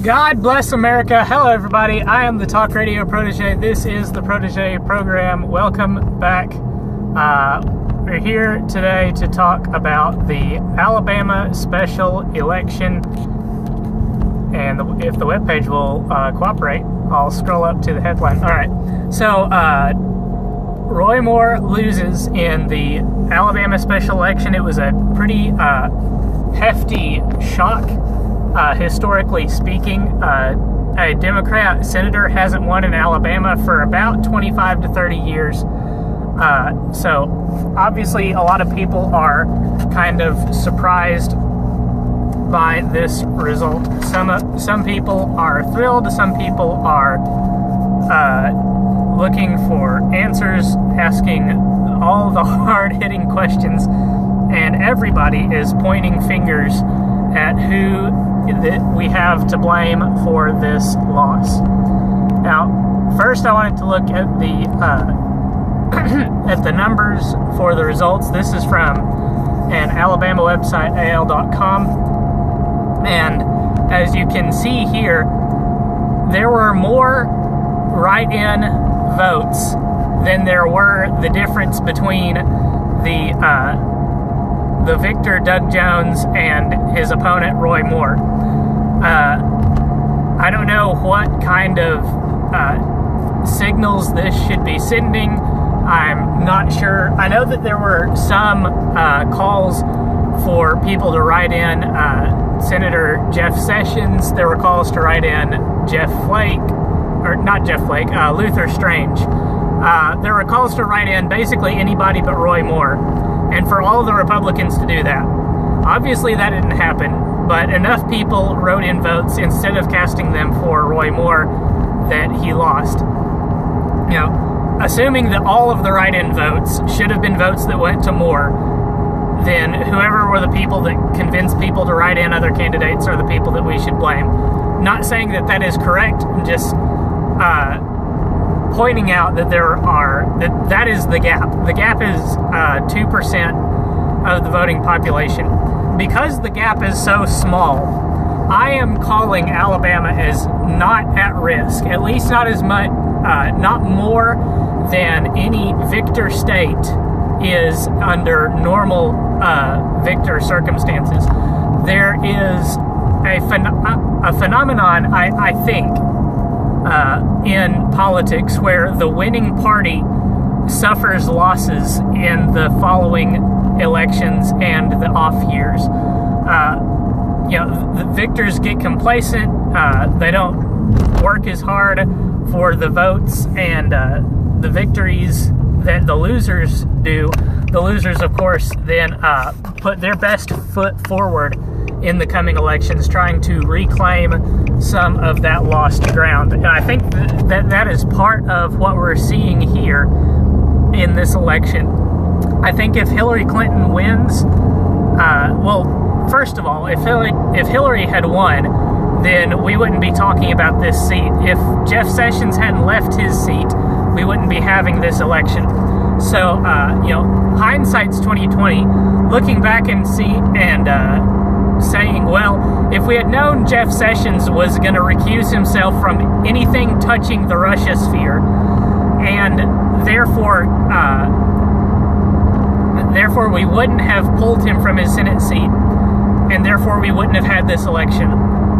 God bless America. Hello, everybody. I am the Talk Radio Protege. This is the Protege program. Welcome back. We're here today to talk about the Alabama special election. And if the webpage will cooperate, I'll scroll up to the headline. All right. So, Roy Moore loses in the Alabama special election. It was a pretty hefty shock. Historically speaking, a Democrat senator hasn't won in Alabama for about 25 to 30 years. So obviously a lot of people are kind of surprised by this result. Some people are thrilled. Some people are looking for answers, asking all the hard-hitting questions, and everybody is pointing fingers at who that we have to blame for this loss. Now, first I wanted to look at the at the numbers for the results. This is from an Alabama website, AL.com, and as you can see here, there were more write-in votes than there were the difference between the victor, Doug Jones, and his opponent, Roy Moore. I don't know what kind of signals this should be sending. I'm not sure. I know that there were some calls for people to write in Senator Jeff Sessions. There were calls to write in Luther Strange. There were calls to write in basically anybody but Roy Moore, and for all the Republicans to do that. Obviously that didn't happen, but enough people wrote in votes instead of casting them for Roy Moore that he lost. You know, assuming that all of the write-in votes should have been votes that went to Moore, then whoever were the people that convinced people to write in other candidates are the people that we should blame. Not saying that that is correct, just pointing out that that is the gap. The gap is 2% of the voting population. Because the gap is so small, I am calling Alabama as not at risk, at least not as much, not more than any victor state is under normal victor circumstances. There is a phenomenon, I think, in politics where the winning party suffers losses in the following elections and the off years. The victors get complacent. They don't work as hard for the votes and the victories that the losers do. The losers, of course, then put their best foot forward in the coming elections, trying to reclaim some of that lost ground. And I think that is part of what we're seeing here in this election. I think if Hillary Clinton wins, first of all, if Hillary had won, then we wouldn't be talking about this seat. If Jeff Sessions hadn't left his seat, we wouldn't be having this election. So, hindsight's 2020. Looking back and saying, well, if we had known Jeff Sessions was going to recuse himself from anything touching the Russia sphere, and therefore we wouldn't have pulled him from his Senate seat, and therefore we wouldn't have had this election.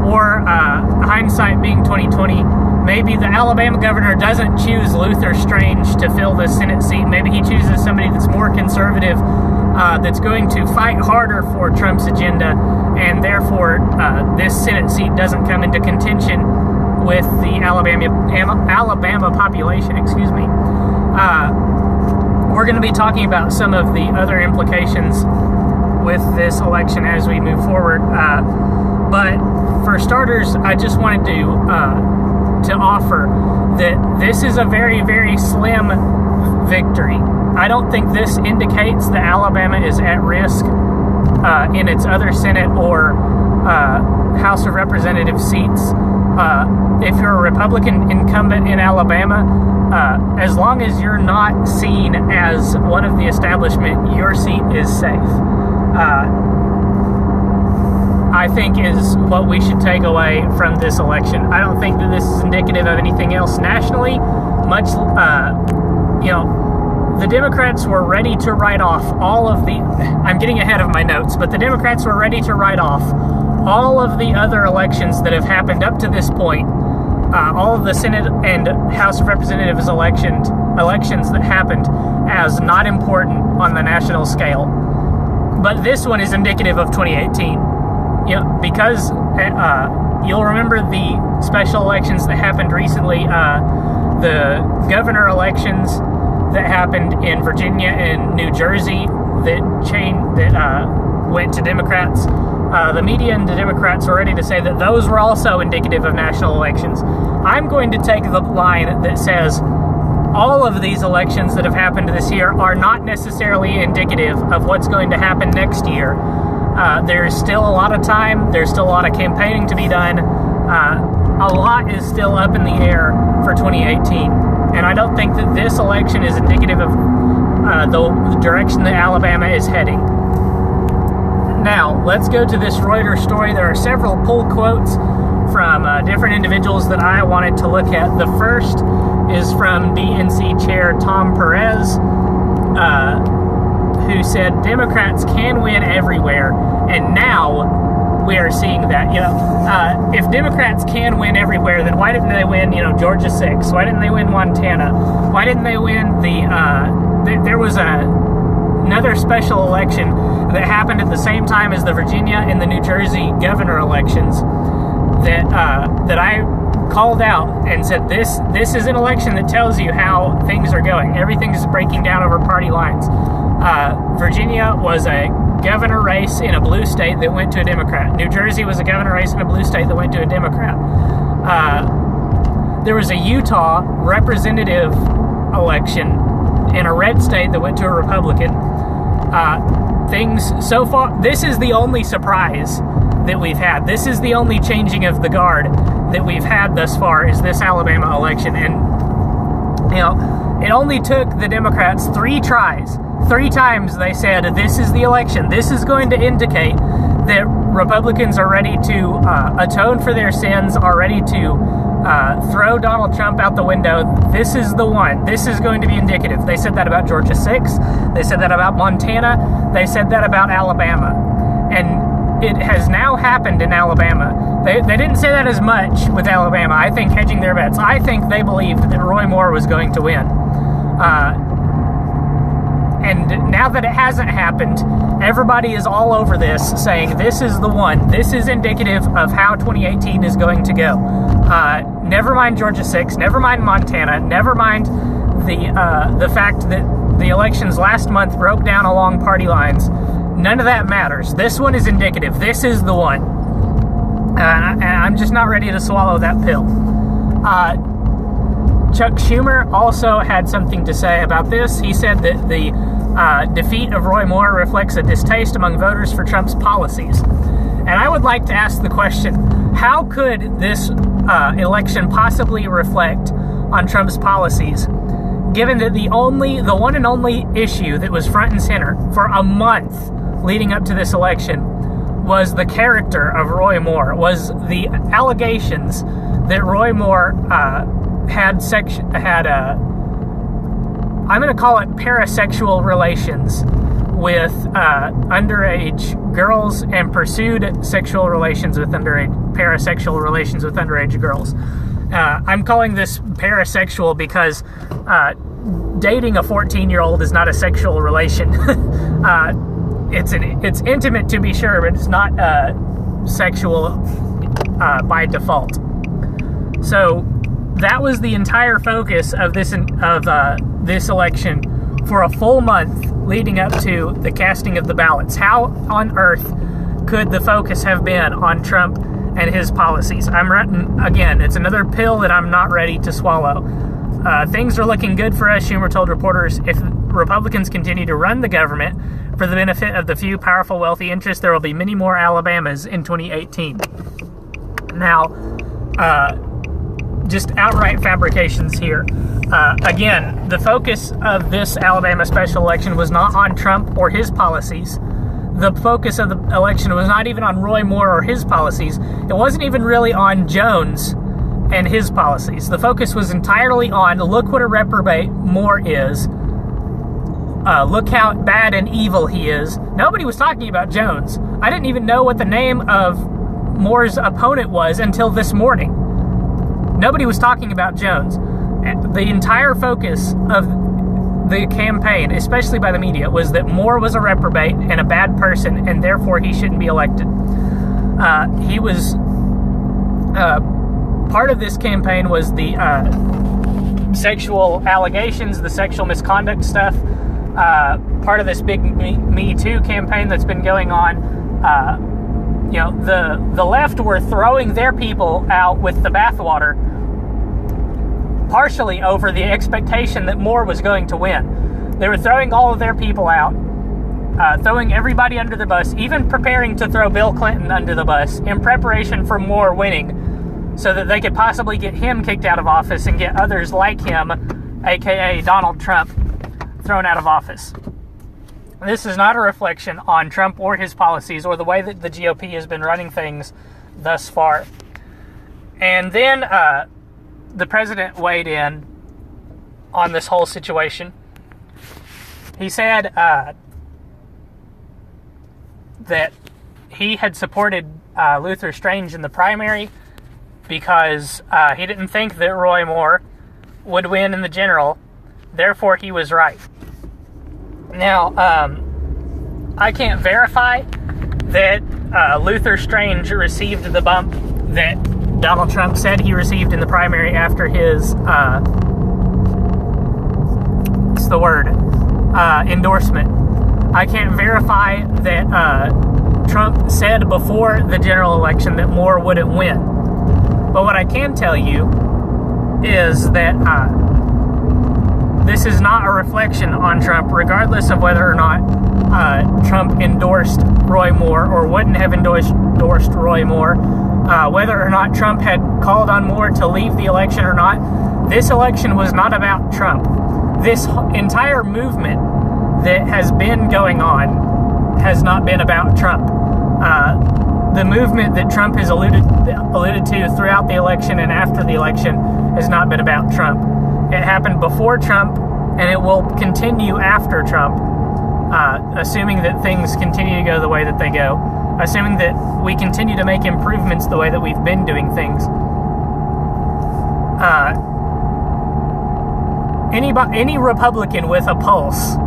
Or, hindsight being 2020, maybe the Alabama governor doesn't choose Luther Strange to fill the Senate seat. Maybe he chooses somebody that's more conservative, that's going to fight harder for Trump's agenda, and therefore this Senate seat doesn't come into contention with the Alabama population. We're going to be talking about some of the other implications with this election as we move forward. But for starters, I just wanted to offer that this is a very, very slim victory. I don't think this indicates that Alabama is at risk in its other Senate or House of Representatives seats. If you're a Republican incumbent in Alabama, as long as you're not seen as one of the establishment, your seat is safe. I think is what we should take away from this election. I don't think that this is indicative of anything else nationally. Much, the Democrats were ready to write off all of the, I'm getting ahead of my notes, but the Democrats were ready to write off all of the other elections that have happened up to this point, all of the Senate and House of Representatives elections that happened as not important on the national scale. But this one is indicative of 2018. Because you'll remember the special elections that happened recently, the governor elections that happened in Virginia and New Jersey that went to Democrats. The media and the Democrats are ready to say that those were also indicative of national elections. I'm going to take the line that says all of these elections that have happened this year are not necessarily indicative of what's going to happen next year. There's still a lot of time. There's still a lot of campaigning to be done. A lot is still up in the air for 2018. And I don't think that this election is indicative of the direction that Alabama is heading. Now, let's go to this Reuters story. There are several pull quotes from different individuals that I wanted to look at. The first is from DNC Chair Tom Perez, who said Democrats can win everywhere, and now we are seeing that. If Democrats can win everywhere, then why didn't they win, Georgia 6? Why didn't they win Montana? Why didn't they win there was another special election that happened at the same time as the Virginia and the New Jersey governor elections that I called out and said this is an election that tells you how things are going. Everything is breaking down over party lines. Virginia was a governor race in a blue state that went to a Democrat. New Jersey was a governor race in a blue state that went to a Democrat. There was a Utah representative election in a red state that went to a Republican. Things so far, this is the only surprise that we've had. This is the only changing of the guard that we've had thus far, is this Alabama election. And, it only took the Democrats 3 tries. 3 times they said, this is the election. This is going to indicate that Republicans are ready to atone for their sins, are ready to throw Donald Trump out the window. This is the one. This is going to be indicative. They said that about Georgia 6. They said that about Montana. They said that about Alabama. And it has now happened in Alabama. They didn't say that as much with Alabama. I think hedging their bets. I think they believed that Roy Moore was going to win. And now that it hasn't happened, everybody is all over this, saying this is the one. This is indicative of how 2018 is going to go. Never mind Georgia 6, never mind Montana, never mind the fact that the elections last month broke down along party lines. None of that matters. This one is indicative. This is the one. And I'm just not ready to swallow that pill. Chuck Schumer also had something to say about this. He said that the defeat of Roy Moore reflects a distaste among voters for Trump's policies. And I would like to ask the question, how could this election possibly reflect on Trump's policies, given that the one and only issue that was front and center for a month leading up to this election was the character of Roy Moore, was the allegations that Roy Moore had I'm going to call it parasexual relations with underage girls, and pursued sexual relations with parasexual relations with underage girls. I'm calling this parasexual because dating a 14-year-old is not a sexual relation. It's intimate to be sure, but it's not sexual by default. So that was the entire focus of this election for a full month leading up to the casting of the ballots. How on earth could the focus have been on Trump and his policies? Again, it's another pill that I'm not ready to swallow. Things are looking good for us, Schumer told reporters. If Republicans continue to run the government for the benefit of the few powerful, wealthy interests, there will be many more Alabamas in 2018. Now, just outright fabrications here. Again, the focus of this Alabama special election was not on Trump or his policies. the focus of the election was not even on Roy Moore or his policies. It wasn't even really on Jones and his policies. The focus was entirely on, look what a reprobate Moore is. Look how bad and evil he is. Nobody was talking about Jones. I didn't even know what the name of Moore's opponent was until this morning. Nobody was talking about Jones. The entire focus of the campaign, especially by the media, was that Moore was a reprobate and a bad person, and therefore he shouldn't be elected. He was... part of this campaign was the sexual allegations, the sexual misconduct stuff. Part of this big Me Too campaign that's been going on. The left were throwing their people out with the bathwater, partially over the expectation that Moore was going to win. They were throwing all of their people out, throwing everybody under the bus, even preparing to throw Bill Clinton under the bus in preparation for Moore winning, so that they could possibly get him kicked out of office and get others like him, aka Donald Trump, thrown out of office. This is not a reflection on Trump or his policies or the way that the GOP has been running things thus far. And then the president weighed in on this whole situation. He said that he had supported Luther Strange in the primary because he didn't think that Roy Moore would win in the general. Therefore, he was right. Now, I can't verify that Luther Strange received the bump that Donald Trump said he received in the primary after his, endorsement. I can't verify that Trump said before the general election that Moore wouldn't win. But what I can tell you is that this is not a reflection on Trump, regardless of whether or not Trump endorsed Roy Moore or wouldn't have endorsed Roy Moore, whether or not Trump had called on Moore to leave the election or not. This election was not about Trump. This entire movement that has been going on has not been about Trump. The movement that Trump has alluded to throughout the election and after the election has not been about Trump. It happened before Trump, and it will continue after Trump, assuming that things continue to go the way that they go, assuming that we continue to make improvements the way that we've been doing things. Any Republican with a pulse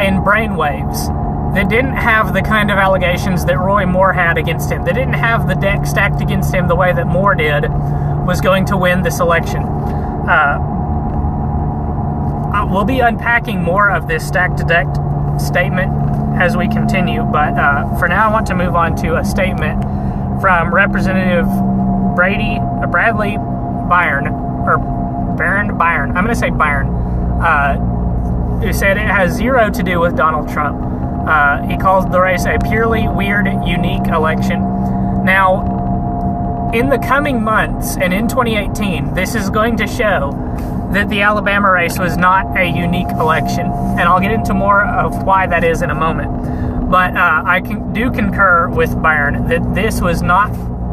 and brainwaves that didn't have the kind of allegations that Roy Moore had against him, that didn't have the deck stacked against him the way that Moore did, was going to win this election. We'll be unpacking more of this stacked deck statement as we continue, but for now I want to move on to a statement from Representative Bradley Byron, I'm going to say Byron, who said it has zero to do with Donald Trump. He calls the race a purely weird, unique election. Now, in the coming months and in 2018, this is going to show that the Alabama race was not a unique election. And I'll get into more of why that is in a moment. But I do concur with Byron that this was not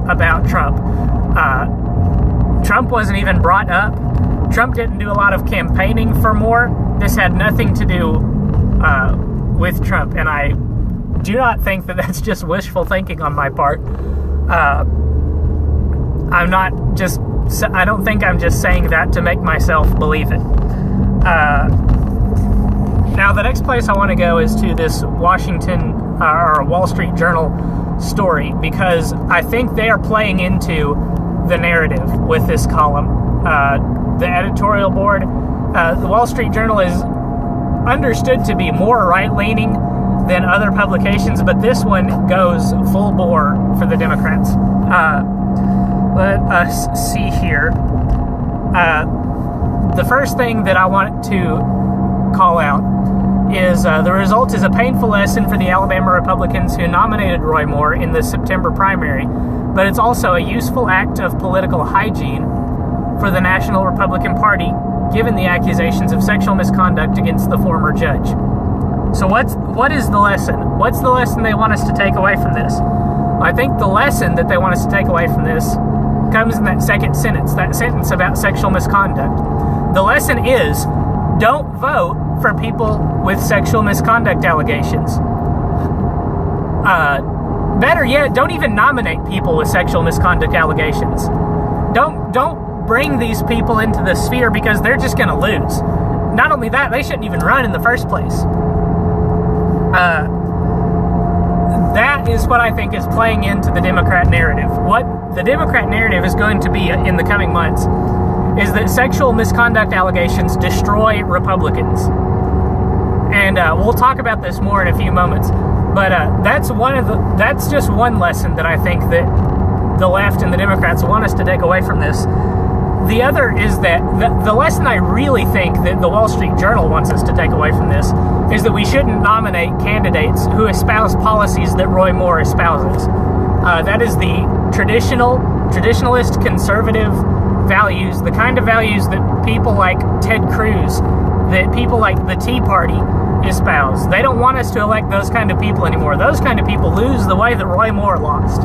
about Trump. Trump wasn't even brought up. Trump didn't do a lot of campaigning for Moore. This had nothing to do with Trump. And I do not think that that's just wishful thinking on my part. I don't think I'm just saying that to make myself believe it. Now, the next place I want to go is to this Wall Street Journal story, because I think they are playing into the narrative with this column. The editorial board, the Wall Street Journal is understood to be more right-leaning than other publications, but this one goes full bore for the Democrats. Let us see here. The first thing that I want to call out is the result is a painful lesson for the Alabama Republicans who nominated Roy Moore in the September primary, but it's also a useful act of political hygiene for the National Republican Party, given the accusations of sexual misconduct against the former judge. So what is the lesson? What's the lesson they want us to take away from this? Well, I think the lesson that they want us to take away from this comes in that second sentence, that sentence about sexual misconduct. The lesson is, don't vote for people with sexual misconduct allegations. Better yet, don't even nominate people with sexual misconduct allegations. Don't bring these people into the sphere because they're just going to lose. Not only that, they shouldn't even run in the first place. That is what I think is playing into the Democrat narrative. What the Democrat narrative is going to be in the coming months is that sexual misconduct allegations destroy Republicans. And we'll talk about this more in a few moments. But that's just one lesson that I think that the left and the Democrats want us to take away from this. The other is that the lesson I really think that the Wall Street Journal wants us to take away from this is that we shouldn't nominate candidates who espouse policies that Roy Moore espouses. That is the traditionalist, conservative values, the kind of values that people like Ted Cruz, that people like the Tea Party espouse. They don't want us to elect those kind of people anymore. Those kind of people lose the way that Roy Moore lost.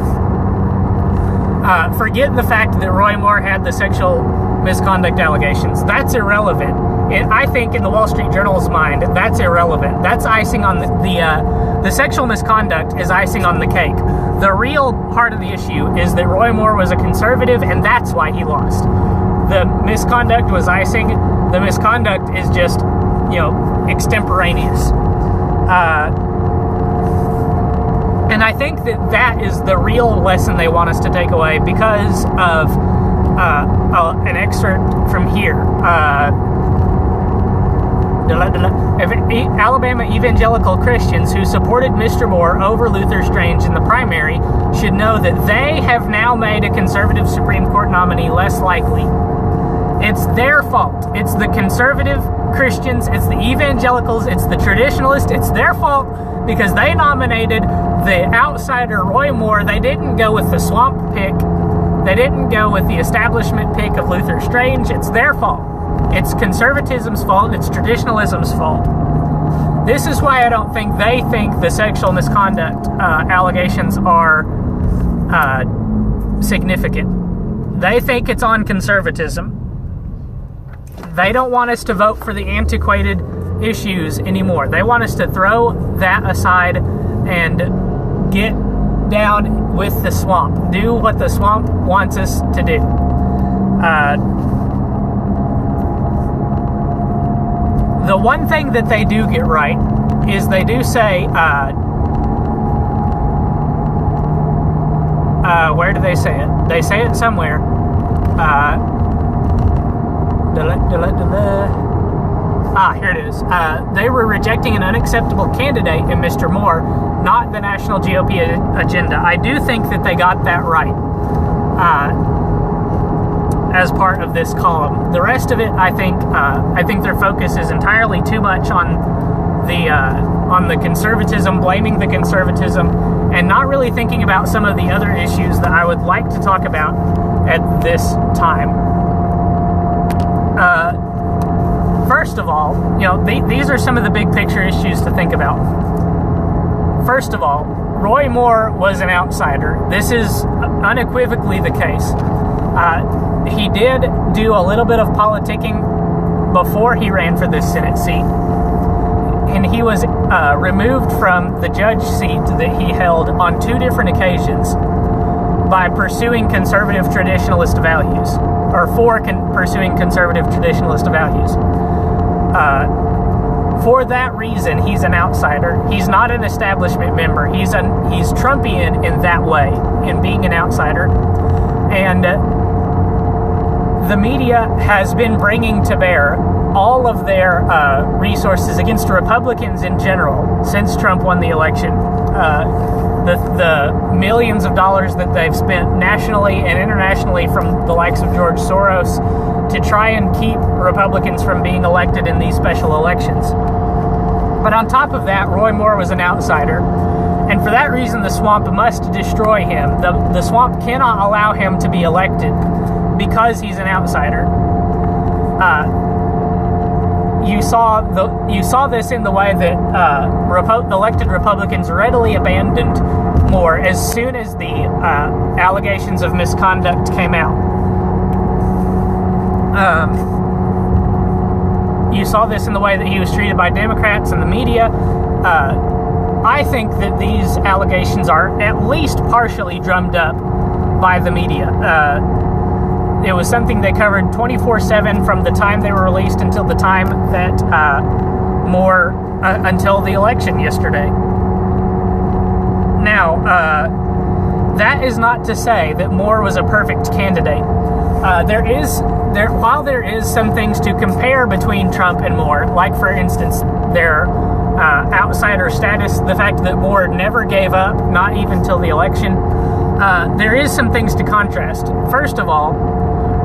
Forget the fact that Roy Moore had the sexual misconduct allegations. That's irrelevant. And I think in the Wall Street Journal's mind, that's irrelevant. That's icing on the sexual misconduct is icing on the cake. The real heart of the issue is that Roy Moore was a conservative, and that's why he lost. The misconduct was icing. The misconduct is just, extemporaneous. And I think that is the real lesson they want us to take away because of an excerpt from here. Alabama evangelical Christians who supported Mr. Moore over Luther Strange in the primary should know that they have now made a conservative Supreme Court nominee less likely. It's their fault. It's the conservative Christians, it's the evangelicals, it's the traditionalists, it's their fault because they nominated the outsider Roy Moore. They didn't go with the swamp pick. They didn't go with the establishment pick of Luther Strange. It's their fault. It's conservatism's fault. It's traditionalism's fault. This is why I don't think they think the sexual misconduct allegations are significant. They think it's on conservatism. They don't want us to vote for the antiquated issues anymore. They want us to throw that aside and get down with the swamp. Do what the swamp wants us to do. The one thing that they do get right is they do say, where do they say it? They say it somewhere. Here it is. They were rejecting an unacceptable candidate in Mr. Moore, not the national GOP agenda. I do think that they got that right as part of this column. The rest of it, I think their focus is entirely too much on the conservatism, blaming the conservatism, and not really thinking about some of the other issues that I would like to talk about at this time. First of all, these are some of the big picture issues to think about. First of all, Roy Moore was an outsider. This is unequivocally the case. He did do a little bit of politicking before he ran for this Senate seat. And he was removed from the judge seat that he held on 2 different occasions by pursuing conservative traditionalist values, or pursuing conservative traditionalist values. For that reason, he's an outsider. He's not an establishment member. He's Trumpian in that way, in being an outsider. And the media has been bringing to bear all of their resources against Republicans in general since Trump won the election. The millions of dollars that they've spent nationally and internationally from the likes of George Soros to try and keep Republicans from being elected in these special elections. But on top of that, Roy Moore was an outsider, and for that reason the swamp must destroy him. The swamp cannot allow him to be elected because he's an outsider. you saw this in the way that elected Republicans readily abandoned Moore as soon as the allegations of misconduct came out. You saw this in the way that he was treated by Democrats and the media. I think that these allegations are at least partially drummed up by the media. It was something they covered 24/7 from the time they were released until the time that until the election yesterday. Now, that is not to say that Moore was a perfect candidate. While there is some things to compare between Trump and Moore, like for instance their outsider status, the fact that Moore never gave up, not even till the election, there is some things to contrast. First of all,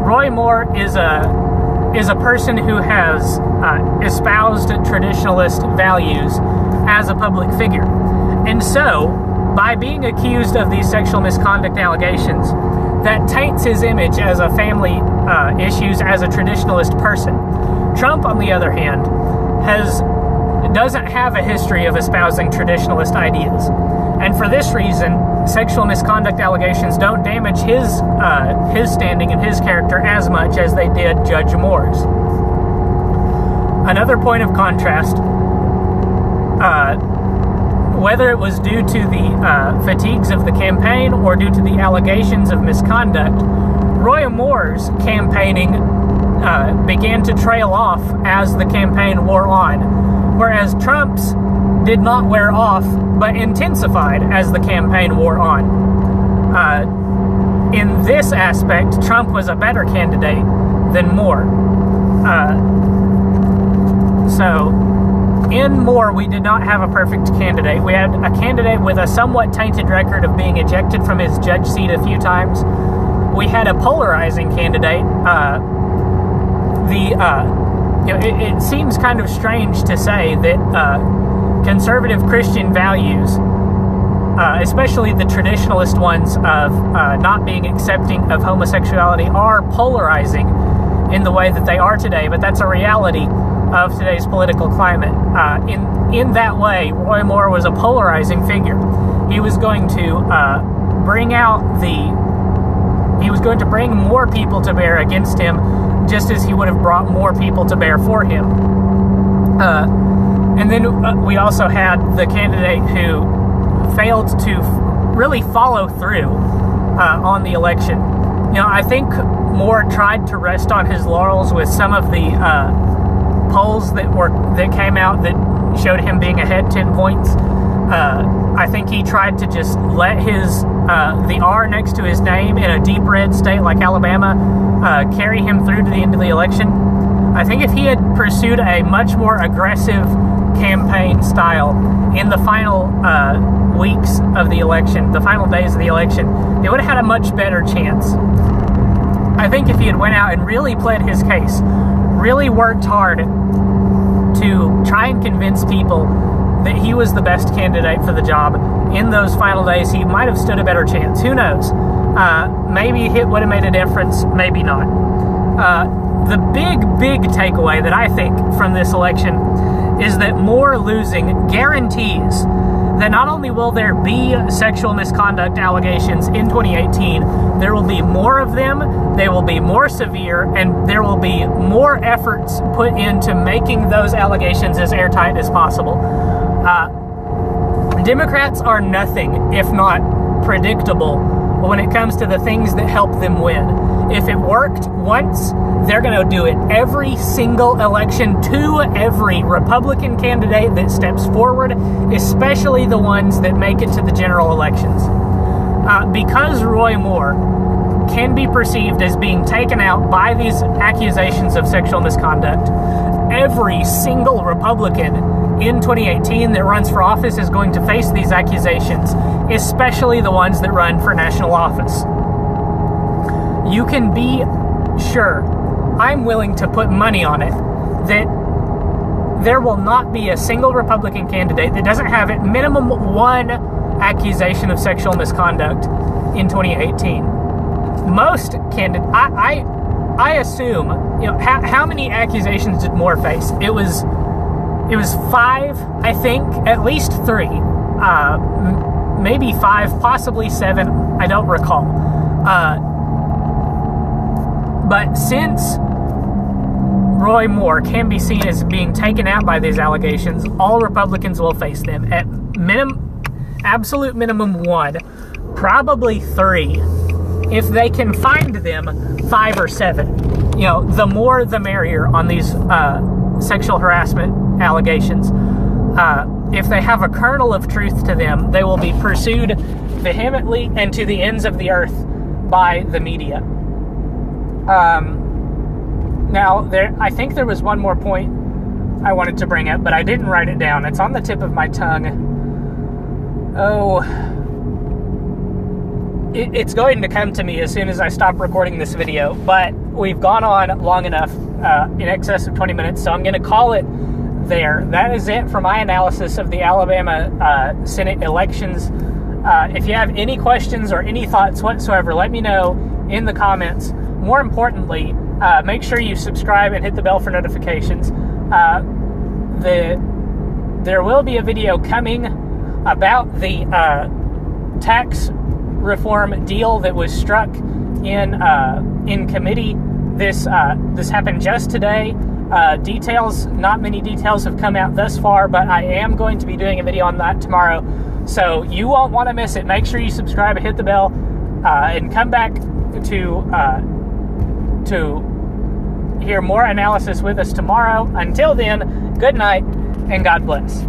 Roy Moore is a person who has espoused traditionalist values as a public figure, and so by being accused of these sexual misconduct allegations, that taints his image as a family issues as a traditionalist person. Trump, on the other hand, doesn't have a history of espousing traditionalist ideas, and for this reason, sexual misconduct allegations don't damage his standing and his character as much as they did Judge Moore's. Another point of contrast, whether it was due to the fatigues of the campaign or due to the allegations of misconduct, Roy Moore's campaigning began to trail off as the campaign wore on, whereas Trump's did not wear off, but intensified as the campaign wore on. In this aspect, Trump was a better candidate than Moore. So, in Moore, we did not have a perfect candidate. We had a candidate with a somewhat tainted record of being ejected from his judge seat a few times. We had a polarizing candidate. It seems kind of strange to say that conservative Christian values, especially the traditionalist ones of not being accepting of homosexuality, are polarizing in the way that they are today, but that's a reality of today's political climate. In that way, Roy Moore was a polarizing figure. He was going to bring more people to bear against him, just as he would have brought more people to bear for him. And then we also had the candidate who failed to really follow through on the election. I think Moore tried to rest on his laurels with some of the polls that came out that showed him being ahead 10 points. I think he tried to just let the R next to his name in a deep red state like Alabama carry him through to the end of the election. I think if he had pursued a much more aggressive campaign style in the final weeks of the election, the final days of the election, they would have had a much better chance. I think if he had went out and really pled his case, really worked hard to try and convince people that he was the best candidate for the job in those final days, he might have stood a better chance. Who knows? Maybe it would have made a difference, maybe not. The big takeaway that I think from this election is that Moore losing guarantees that not only will there be sexual misconduct allegations in 2018, there will be more of them, they will be more severe, and there will be more efforts put into making those allegations as airtight as possible. Democrats are nothing if not predictable when it comes to the things that help them win. If it worked once, they're going to do it every single election to every Republican candidate that steps forward, especially the ones that make it to the general elections. Because Roy Moore can be perceived as being taken out by these accusations of sexual misconduct, every single Republican in 2018 that runs for office is going to face these accusations, especially the ones that run for national office. You can be sure, I'm willing to put money on it, that there will not be a single Republican candidate that doesn't have at minimum one accusation of sexual misconduct in 2018. Most candidates, I assume, how many accusations did Moore face? It was 5, I think, at least 3, maybe 5, possibly 7. I don't recall. But since Roy Moore can be seen as being taken out by these allegations, all Republicans will face them at absolute minimum 1, probably 3. If they can find them, 5 or 7. The more the merrier on these sexual harassment allegations. If they have a kernel of truth to them, they will be pursued vehemently and to the ends of the earth by the media. Now, I think there was one more point I wanted to bring up, but I didn't write it down. It's on the tip of my tongue. It's going to come to me as soon as I stop recording this video, but we've gone on long enough, in excess of 20 minutes, so I'm going to call it there. That is it for my analysis of the Alabama Senate elections. If you have any questions or any thoughts whatsoever, let me know in the comments. More importantly, make sure you subscribe and hit the bell for notifications. There will be a video coming about the tax reform deal that was struck in committee. This happened just today. Not many details have come out thus far, but I am going to be doing a video on that tomorrow, so you won't want to miss it. Make sure you subscribe and hit the bell, and come back to hear more analysis with us tomorrow. Until then, good night and God bless.